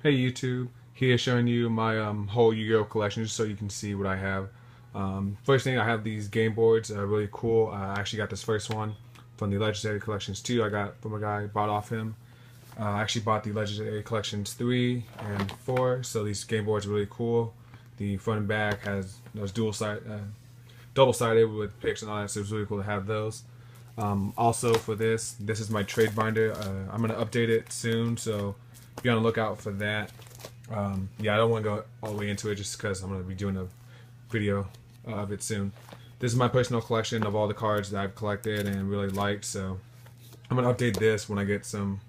Hey YouTube, here showing you my whole Yu-Gi-Oh collection just so you can see what I have. First thing, I have these game boards, really cool. I actually got this first one from the Legendary Collections 2 I got from a guy, bought off him. I actually bought the Legendary Collections 3 and 4, so these game boards are really cool. The front and back has those double-sided with picks and all that, so it's really cool to have those. Also for this is my trade binder. I'm going to update it soon, so be on the lookout for that. Yeah, I don't want to go all the way into it just because I'm going to be doing a video of it soon. This is my personal collection of all the cards that I've collected and really liked, so I'm going to update this when I get some,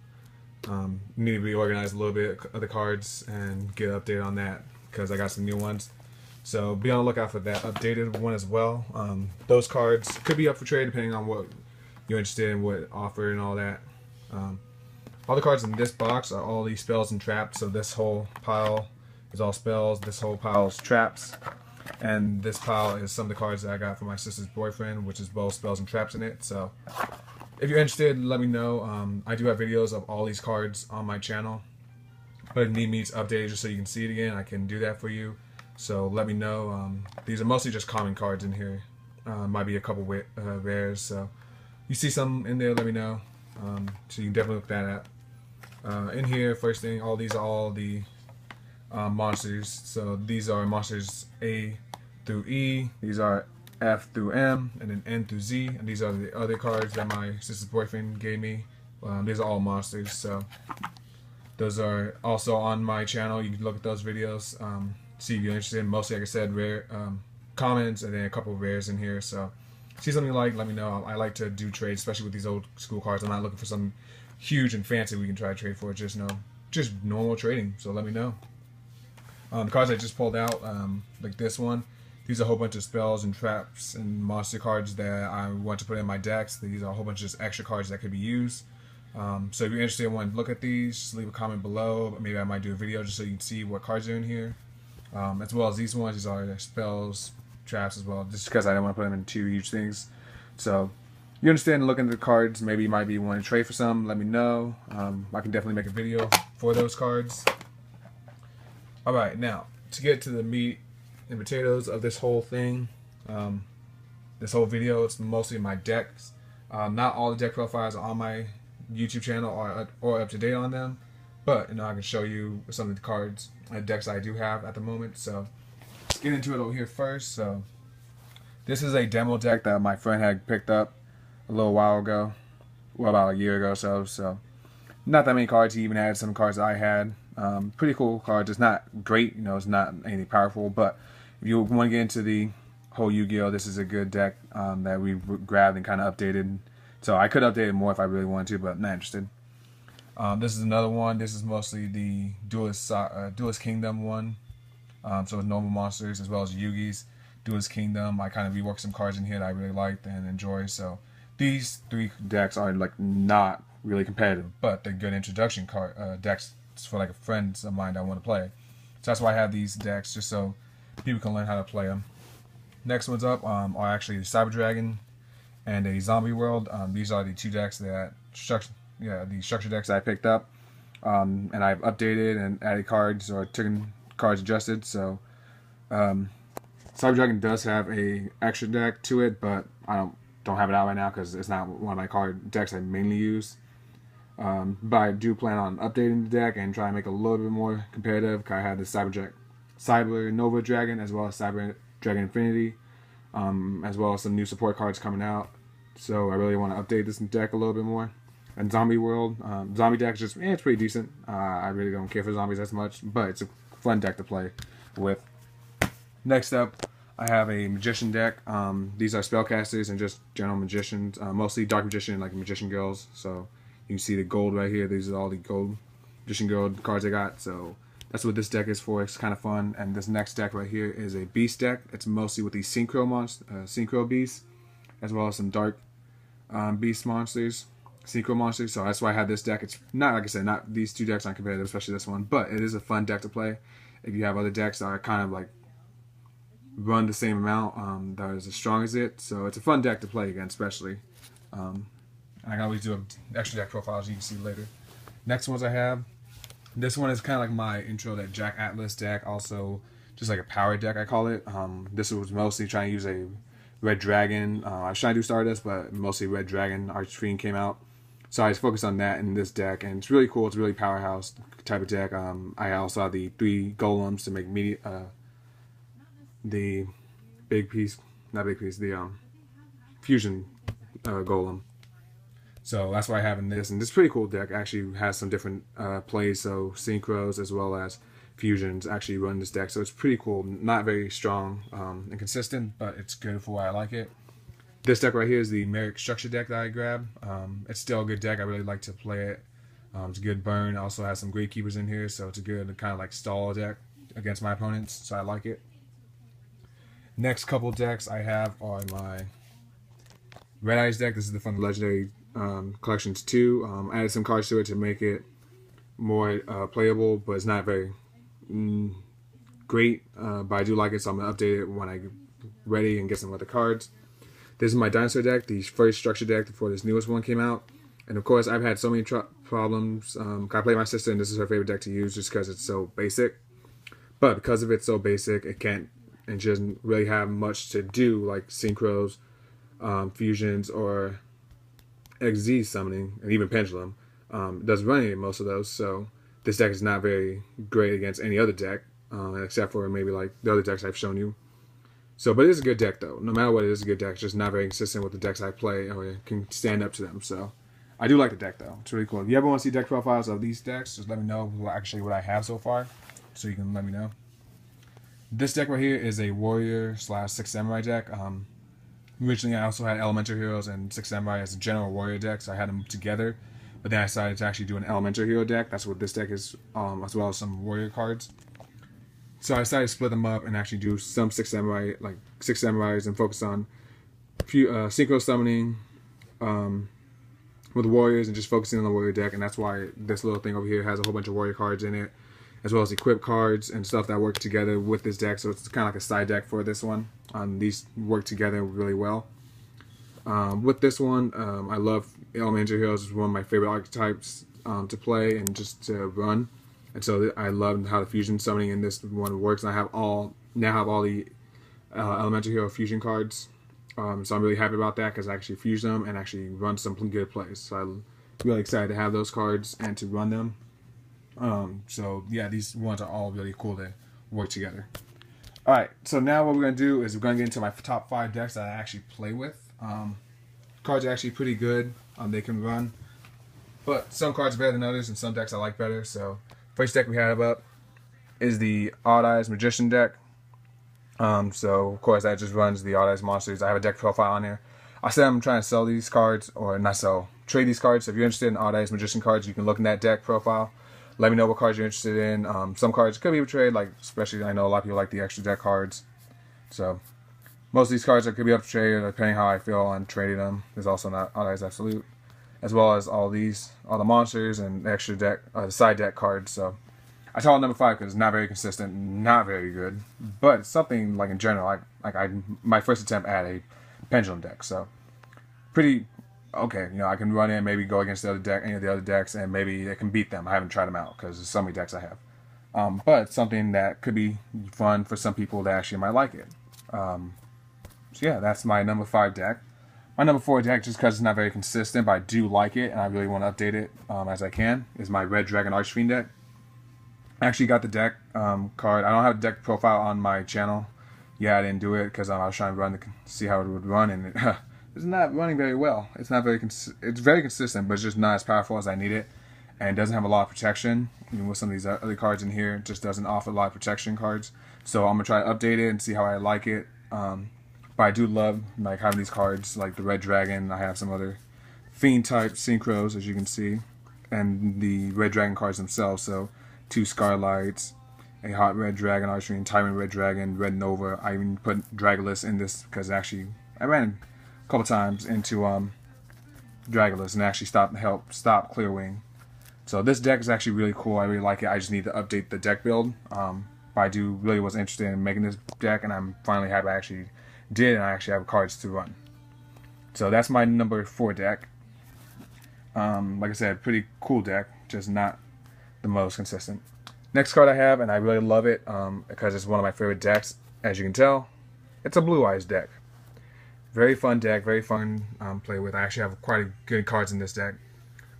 need to be organized a little bit of the cards and get an update on that because I got some new ones. So be on the lookout for that updated one as well. Those cards could be up for trade depending on what you're interested in, what offer and all that. All the cards in this box are all these spells and traps, so this whole pile is all spells, this whole pile is traps, and this pile is some of the cards that I got from my sister's boyfriend, which is both spells and traps in it. So if you're interested, let me know. I do have videos of all these cards on my channel, but if you need me to update it just so you can see it again, I can do that for you. So let me know. These are mostly just common cards in here. Might be a couple rares, so you see some in there, let me know. So you can definitely look that up. In here, first thing, these are all the monsters. So these are monsters A through E. These are F through M, and then N through Z. And these are the other cards that my sister's boyfriend gave me. These are all monsters. So those are also on my channel. You can look at those videos. See if you're interested. Mostly, like I said, rare comments, and then a couple of rares in here. So see something you like, let me know. I like to do trades, especially with these old school cards. I'm not looking for something huge and fancy we can try to trade for. Just normal trading. So let me know. The cards I just pulled out, like this one, these are a whole bunch of spells and traps and monster cards that I want to put in my decks. These are a whole bunch of just extra cards that could be used. So if you're interested and want to look at these, just leave a comment below. Maybe I might do a video just so you can see what cards are in here. As well as these ones. These are spells, traps as well, just because I don't want to put them in two huge things. So you understand, looking at the cards, maybe you might be wanting to trade for some, let me know. I can definitely make a video for those cards. Alright, now to get to the meat and potatoes of this whole thing, this whole video, it's mostly my decks. Not all the deck profiles are on my YouTube channel or up to date on them, but I can show you some of the cards and decks I do have at the moment. So let's get into it over here first. So this is a demo deck that my friend had picked up a little while ago, well, about a year ago or so. So not that many cards. He even had some cards that I had. Pretty cool cards. It's not great, it's not anything powerful, but if you want to get into the whole Yu-Gi-Oh, this is a good deck that we grabbed and kind of updated. So I could update it more if I really wanted to, but I'm not interested. This is another one. This is mostly the Duelist Kingdom one. So it's normal monsters as well as Yugi's. Duelist Kingdom, I kind of reworked some cards in here that I really liked and enjoy. So these three decks are like not really competitive, but they're good introduction decks for like a friends of mine that want to play. So that's why I have these decks, just so people can learn how to play them. Next ones up are actually the Cyber Dragon and a Zombie World. These are the two decks that the structure decks that I picked up, and I've updated and added cards or taken cards adjusted. So Cyber Dragon does have a extra deck to it, but I don't have it out right now because it's not one of my card decks I mainly use. But I do plan on updating the deck and try and make it a little bit more competitive. I have the Cyber Nova Dragon as well as Cyber Dragon Infinity, as well as some new support cards coming out. So I really want to update this deck a little bit more. And Zombie World, zombie deck is just, it's pretty decent. I really don't care for zombies as much, but it's a fun deck to play with. Next up, I have a Magician deck. These are spellcasters and just general magicians, mostly Dark Magician, like Magician Girls. So you can see the gold right here. These are all the gold Magician Girl cards I got. So that's what this deck is for. It's kind of fun. And this next deck right here is a Beast deck. It's mostly with these Synchro Beasts, as well as some Dark Beast monsters. Synchro monsters, so that's why I have this deck. It's not, like I said, not these two decks aren't competitive, especially this one, but it is a fun deck to play. If you have other decks that are kind of like run the same amount, that is as strong as it, so it's a fun deck to play against, especially. I can always do extra deck profiles you can see later. Next ones I have This one is kind of like my intro to Jack Atlas deck, also just like a power deck I call it. This was mostly trying to use a Red Dragon. I was trying to do Stardust, but mostly Red Dragon Archfiend came out. So I just focused on that in this deck, and it's really cool. It's a really powerhouse type of deck. I also have the 3 golems to make the big piece, not big piece, the fusion golem. So that's what I have in this, and this pretty cool deck actually has some different plays, so synchros as well as fusions actually run this deck, so it's pretty cool. Not very strong and consistent, but it's good for why I like it. This deck right here is the Merrick Structure deck that I grabbed. It's still a good deck. I really like to play it. It's a good burn. It also has some Gravekeepers in here, so it's a good kind of like stall deck against my opponents, so I like it. Next couple decks I have are my Red Eyes deck. This is from the Legendary Collections 2. I added some cards to it to make it more playable, but it's not very great, but I do like it, so I'm going to update it when I get ready and get some other cards. This is my Dinosaur deck, the first structure deck before this newest one came out. And of course, I've had so many problems. I play my sister, and this is her favorite deck to use just because it's so basic. But because of it's so basic, it can't and she doesn't really have much to do, like synchros, fusions, or XZ summoning, and even pendulum. It doesn't run any of most of those, so this deck is not very great against any other deck, except for maybe like the other decks I've shown you. So, but it is a good deck though. No matter what, it is a good deck. It's just not very consistent with the decks I play, or can stand up to them. So, I do like the deck though. It's really cool. If you ever want to see deck profiles of these decks, just let me know actually what I have so far, so you can let me know. This deck right here is a Warrior / 6 Samurai deck. Originally, I also had Elemental Heroes and 6 Samurai as a general Warrior deck, so I had them together. But then I decided to actually do an Elemental Hero deck. That's what this deck is, as well as some Warrior cards. So I decided to split them up and actually do some 6 Samurai, like 6 Samurais, and focus on synchro summoning with Warriors and just focusing on the Warrior deck. And that's why this little thing over here has a whole bunch of Warrior cards in it, as well as equip cards and stuff that work together with this deck. So it's kind of like a side deck for this one. These work together really well. With this one, I love Elemental Heroes. It's one of my favorite archetypes to play and just to run. And so I love how the fusion summoning in this one works. And I have all the Elemental Hero fusion cards. So I'm really happy about that because I actually fuse them and actually run some good plays. So I'm really excited to have those cards and to run them. So yeah, these ones are all really cool to work together. Alright, so now what we're going to do is we're going to get into my top 5 decks that I actually play with. Cards are actually pretty good. They can run. But some cards are better than others, and some decks I like better. So first deck we have up is the Odd Eyes Magician deck. So of course that just runs the Odd Eyes monsters. I have a deck profile on there. I said I'm trying to sell these cards, or not sell, trade these cards. So if you're interested in Odd Eyes Magician cards, you can look in that deck profile. Let me know what cards you're interested in. Some cards could be a trade, like especially I know a lot of people like the extra deck cards. So most of these cards could be up to trade, depending how I feel on trading them. There's also not Odd Eyes Absolute, as well as all the monsters and extra deck, side deck cards. So I call it number 5 because it's not very consistent, not very good, but it's something like in general. My first attempt at a pendulum deck, so pretty okay. You know, I can run in, maybe go against the other deck, any of the other decks, and maybe I can beat them. I haven't tried them out because there's so many decks I have, but it's something that could be fun for some people that actually might like it. So yeah, that's my number 5 deck. My number 4 deck, just because it's not very consistent, but I do like it and I really want to update it as I can, is my Red Dragon Archfiend deck. I actually got the deck card. I don't have a deck profile on my channel. Yeah, I didn't do it because I was trying to see how it would run, and it's not running very well. It's not very it's very consistent, but it's just not as powerful as I need it, and it doesn't have a lot of protection. Even with some of these other cards in here, it just doesn't offer a lot of protection cards. So I'm gonna try to update it and see how I like it. But I do love like having these cards, like the Red Dragon. I have some other Fiend type synchros, as you can see, and the Red Dragon cards themselves. So 2 Scarlights, a Hot Red Dragon Archfiend, Tyrant Red Dragon, Red Nova. I even put Dragolus in this because actually I ran a couple times into Dragolus and actually stop Clearwing. So this deck is actually really cool. I really like it. I just need to update the deck build. But I really was interested in making this deck, and I'm finally happy I actually did, and I actually have cards to run. So that's my number 4 deck. Like I said, pretty cool deck, just not the most consistent. Next card I have, and I really love it because it's one of my favorite decks. As you can tell, it's a Blue Eyes deck. Very fun deck, very fun play with. I actually have quite good cards in this deck.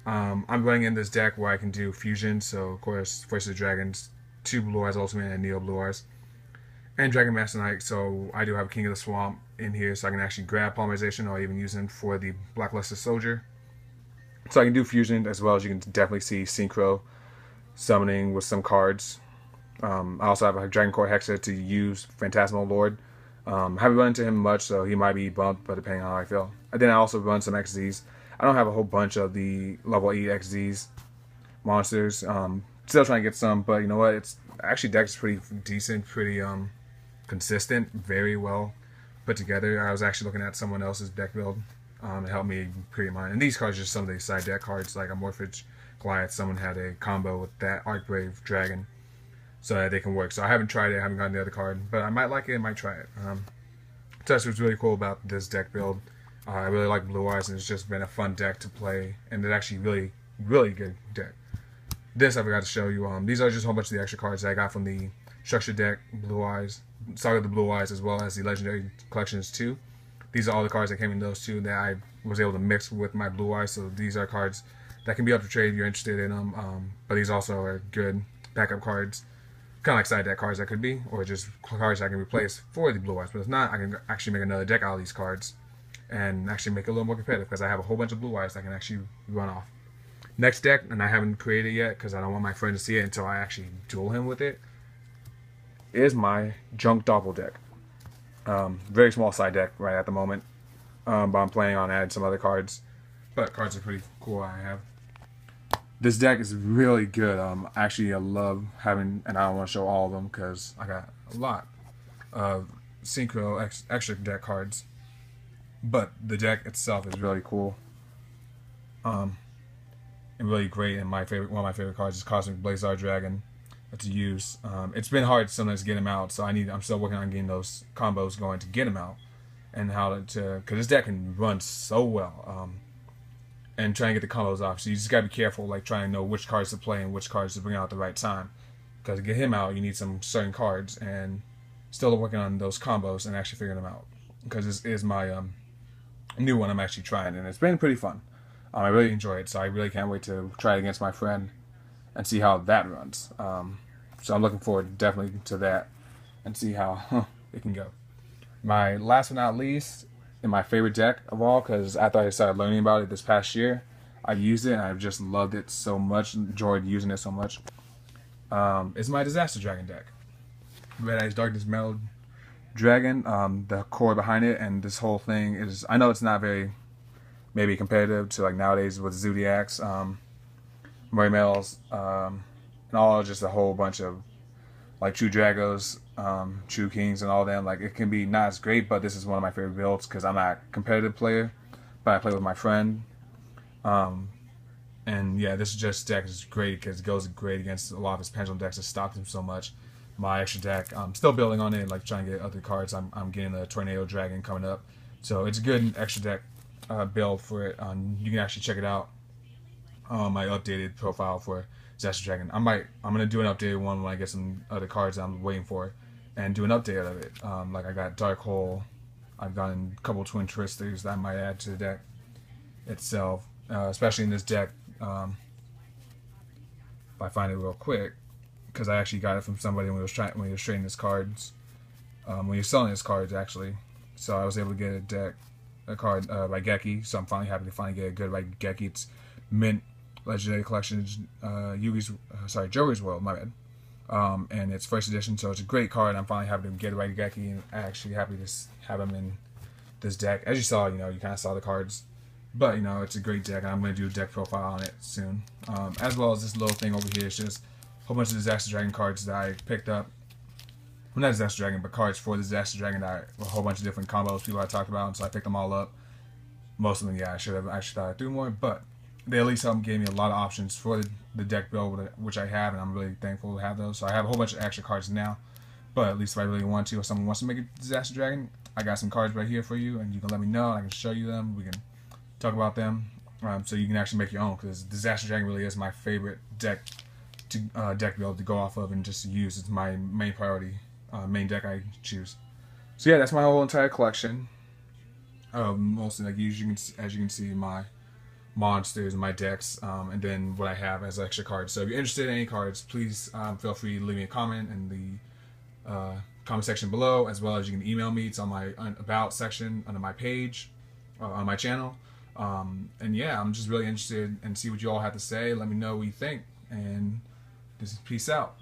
I'm running in this deck where I can do fusion, so of course, Voice of the Dragons, 2 Blue Eyes Ultimate, and Neo Blue Eyes. And Dragon Master Knight, so I do have King of the Swamp in here, so I can actually grab Polymerization or even use him for the Blackluster Soldier. So I can do fusion as well as you can definitely see Synchro summoning with some cards. I also have a Dragon Core Hexa to use Phantasmal Lord. Haven't run into him much, so he might be bumped, but depending on how I feel. And then I also run some XZs. I don't have a whole bunch of the level 8 XZs monsters. Still trying to get some, but you know what? It's actually deck's pretty decent, pretty consistent, very well put together. I was actually looking at someone else's deck build to help me create mine. And these cards are just some of the side deck cards, like a Morphage Goliath. Someone had a combo with that Archbrave Dragon, so that they can work. So I haven't tried it, I haven't gotten the other card, but I might like it, I might try it. So that's what's really cool about this deck build. I really like Blue Eyes, and it's just been a fun deck to play, and it's actually really good deck. This I forgot to show you. These are just a whole bunch of the extra cards that I got from the Structure deck, Blue Eyes, Saga of the Blue Eyes, as well as the Legendary Collections 2. These are all the cards that came in those two that I was able to mix with my Blue Eyes, so these are cards that can be up for trade if you're interested in them. But these also are good backup cards, kind of like side deck cards that could be, or just cards I can replace for the Blue Eyes. But if not, I can actually make another deck out of these cards and actually make it a little more competitive because I have a whole bunch of Blue Eyes that I can actually run off. Next deck, and I haven't created it yet because I don't want my friend to see it until I actually duel him with it, is my Junk Doppel deck. Very small side deck right at the moment, but I'm planning on adding some other cards. But cards are pretty cool I have. This deck is really good. Actually, I love having, and I don't want to show all of them because I got a lot of Synchro extra deck cards. But the deck itself is really cool. And really great. And one of my favorite cards is Cosmic Blazar Dragon to use. It's been hard sometimes to get him out, so I'm still working on getting those combos going to get him out, and how to because this deck can run so well, and trying to get the combos off. So you just gotta be careful, like trying to know which cards to play and which cards to bring out at the right time, because to get him out, you need some certain cards, and still working on those combos and actually figuring them out. Because this is my new one I'm actually trying, and it's been pretty fun. I really enjoy it, so I really can't wait to try it against my friend and see how that runs. So I'm looking forward definitely to that and see how it can go. My last but not least, and my favorite deck of all, because after I started learning about it this past year, I've used it and I've just loved it so much, enjoyed using it so much, is my Disaster Dragon deck. Red Eyes Darkness Metal Dragon, the core behind it, and this whole thing is, I know it's not very maybe competitive to like nowadays with Zodiacs, Murray Metals, and all just a whole bunch of like True Dragos, True Kings, and all them. Like, it can be not as great, but this is one of my favorite builds because I'm not a competitive player, but I play with my friend. And yeah, this deck is great because it goes great against a lot of his pendulum decks that stopped him so much. My extra deck, I'm still building on it, like trying to get other cards. I'm getting a Tornado Dragon coming up, so it's a good extra deck build for it. You can actually check it out on my updated profile for Disaster Dragon. I'm gonna do an updated one when I get some other cards that I'm waiting for, and do an update of it. Like I got Dark Hole, I've gotten a couple Twin Twisters that I might add to the deck itself, especially in this deck. If I find it real quick, because I actually got it from somebody when he was trading his cards, when he was selling his cards actually. So I was able to get a card by Geki. So I'm finally happy to get a good by Geki. It's mint Legendary Collections, Joey's World, my bad. And it's first edition, so it's a great card. I'm finally happy to get it by Geki, and actually happy to have him in this deck. As you saw, you kind of saw the cards, but it's a great deck, and I'm going to do a deck profile on it soon. As well as this little thing over here. It's just a whole bunch of Disaster Dragon cards that I picked up. Well, not Disaster Dragon, but cards for the Disaster Dragon that a whole bunch of different combos people I talked about, and so I picked them all up. Most of them, yeah, I should have actually thought through more, but they at least gave me a lot of options for the deck build, which I have, and I'm really thankful to have those. So I have a whole bunch of extra cards now, but at least if I really want to, or someone wants to make a Disaster Dragon, I got some cards right here for you, and you can let me know, and I can show you them. We can talk about them, so you can actually make your own, because Disaster Dragon really is my favorite deck deck to be able to go off of and just use. It's my main priority, main deck I choose. So yeah, that's my whole entire collection. Mostly like as you can see, my monsters and my decks, and then what I have as extra cards. So if you're interested in any cards, please feel free to leave me a comment in the comment section below, as well as you can email me. It's on my about section under my page on my channel. And yeah, I'm just really interested and see what you all have to say. Let me know what you think, and just peace out.